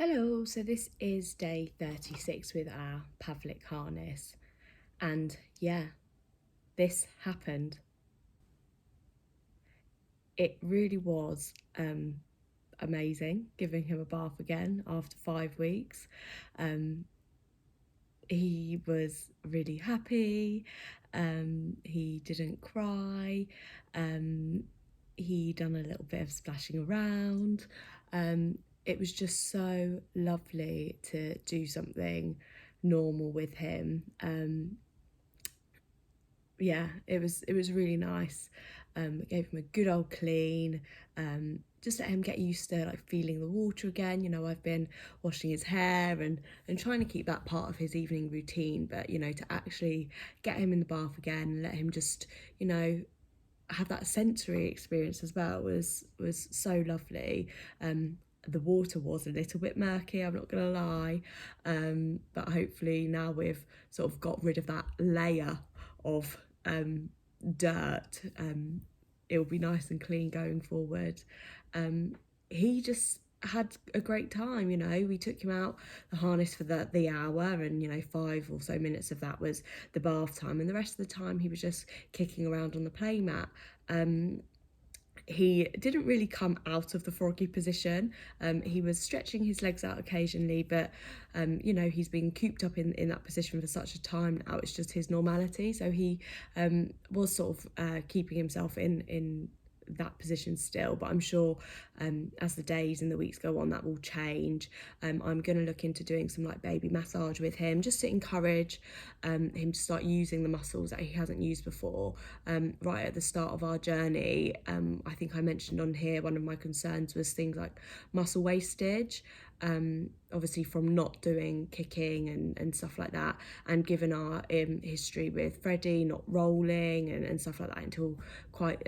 Hello, so this is day 36 with our Pavlik Harness, and yeah, this happened. It really was amazing giving him a bath again after 5 weeks. Um, he was really happy, he didn't cry, he done a little bit of splashing around. It was just so lovely to do something normal with him. Yeah, it was really nice. Gave him a good old clean. Just let him get used to like feeling the water again. I've been washing his hair and trying to keep that part of his evening routine, but to actually get him in the bath again and let him just have that sensory experience as well was so lovely. The water was a little bit murky, I'm not gonna lie, but hopefully now we've sort of got rid of that layer of dirt. It'll be nice and clean going forward. He just had a great time. We took him out the harness for the hour, and 5 or so minutes of that was the bath time, and the rest of the time he was just kicking around on the playmat. He didn't really come out of the froggy position. He was stretching his legs out occasionally, but he's been cooped up in that position for such a time now. It's just his normality. So he was sort of keeping himself in that position still, but I'm sure as the days and the weeks go on that will change. I'm going to look into doing some like baby massage with him, just to encourage him to start using the muscles that he hasn't used before. Right at the start of our journey, I think I mentioned on here one of my concerns was things like muscle wastage, obviously from not doing kicking and stuff like that, and given our history with Freddie not rolling and stuff like that until quite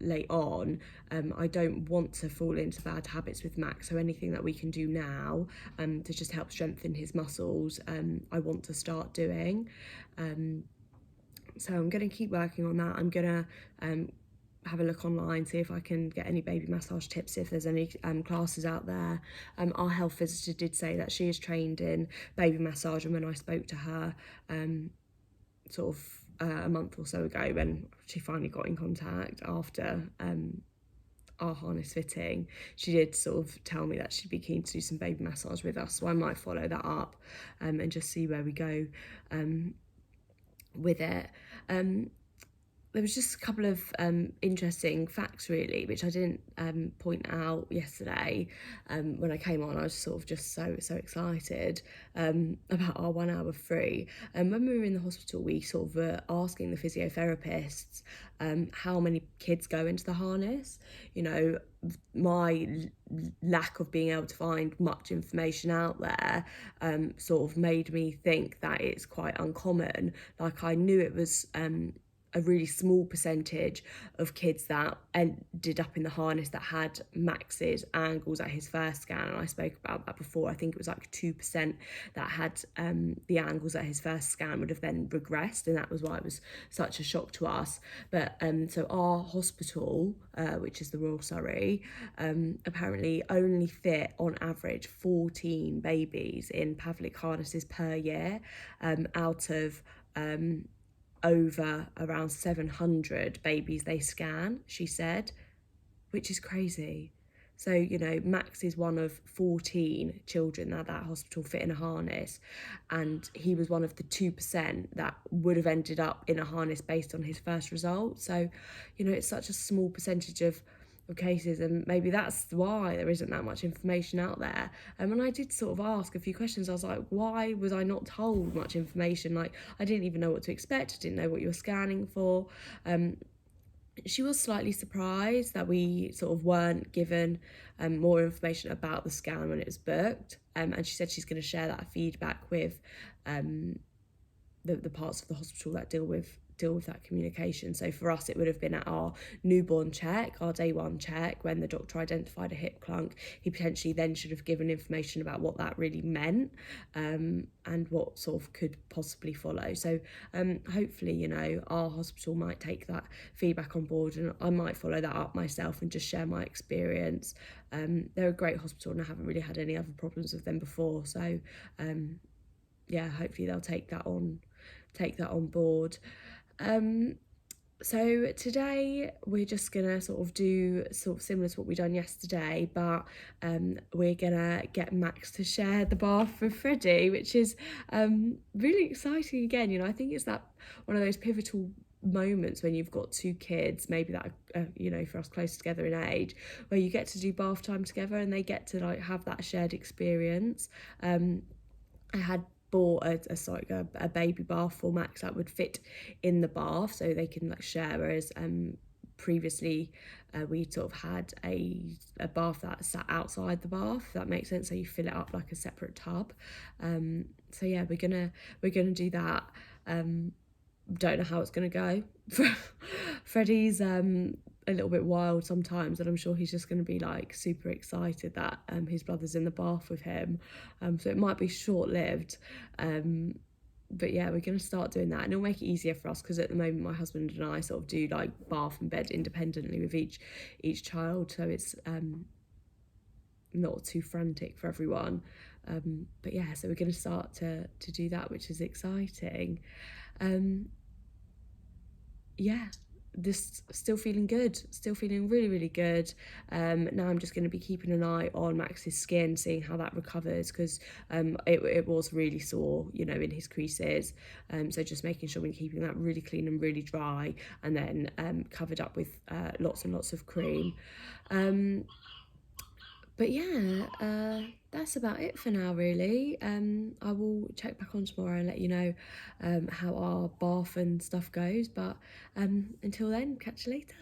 late on, I don't want to fall into bad habits with Max, so anything that we can do now to just help strengthen his muscles, I want to start doing. So I'm going to keep working on that. I'm going to have a look online, see if I can get any baby massage tips, if there's any classes out there. Our health visitor did say that she is trained in baby massage, and when I spoke to her sort of a month or so ago, when she finally got in contact after our harness fitting, she did sort of tell me that she'd be keen to do some baby massage with us, so I might follow that up and just see where we go with it. There was just a couple of interesting facts really, which I didn't point out yesterday. When I came on, I was sort of just so excited about our 1 hour free. When we were in the hospital, we sort of were asking the physiotherapists how many kids go into the harness. My lack of being able to find much information out there sort of made me think that it's quite uncommon. Like, I knew it was a really small percentage of kids that ended up in the harness that had Max's angles at his first scan, and I spoke about that before. I think it was like 2% that had the angles at his first scan would have then regressed, and that was why it was such a shock to us. But so our hospital, which is the Royal Surrey, apparently only fit on average 14 babies in Pavlik harnesses per year, out of over around 700 babies they scan, she said, which is crazy. So, Max is one of 14 children that hospital fit in a harness, and he was one of the 2% that would have ended up in a harness based on his first result. So, it's such a small percentage of cases, and maybe that's why there isn't that much information out there. And I did sort of ask a few questions. I was like, why was I not told much information? Like, I didn't even know what to expect. I didn't know what you were scanning for. She was slightly surprised that we sort of weren't given more information about the scan when it was booked, and she said she's going to share that feedback with the parts of the hospital that deal with deal with that communication. So for us, it would have been at our newborn check, our day one check, when the doctor identified a hip clunk. He potentially then should have given information about what that really meant, and what sort of could possibly follow. So hopefully, you know, our hospital might take that feedback on board, and I might follow that up myself and just share my experience. They're a great hospital and I haven't really had any other problems with them before. So yeah, hopefully they'll take that on board. So today we're just gonna sort of do sort of similar to what we done yesterday, but we're gonna get Max to share the bath with Freddie, which is really exciting again. You know, I think it's that one of those pivotal moments when you've got two kids, maybe that you know, for us close together in age, where you get to do bath time together and they get to like have that shared experience. I had bought a baby bath for Max that would fit in the bath, so they can like share, whereas previously we sort of had a bath that sat outside the bath, if that makes sense, so you fill it up like a separate tub. So yeah, we're gonna do that. Don't know how it's gonna go. Freddie's a little bit wild sometimes, and I'm sure he's just going to be like super excited that his brother's in the bath with him, so it might be short-lived, but yeah, we're going to start doing that, and it'll make it easier for us because at the moment my husband and I sort of do like bath and bed independently with each child, so it's not too frantic for everyone. But yeah, so we're going to start to do that, which is exciting. Yeah, this still feeling good, still feeling really good. Now I'm just going to be keeping an eye on Max's skin, seeing how that recovers, because it was really sore, you know, in his creases, so just making sure we're keeping that really clean and really dry, and then covered up with lots and lots of cream. But yeah, that's about it for now, really. I will check back on tomorrow and let you know how our bath and stuff goes. But until then, catch you later.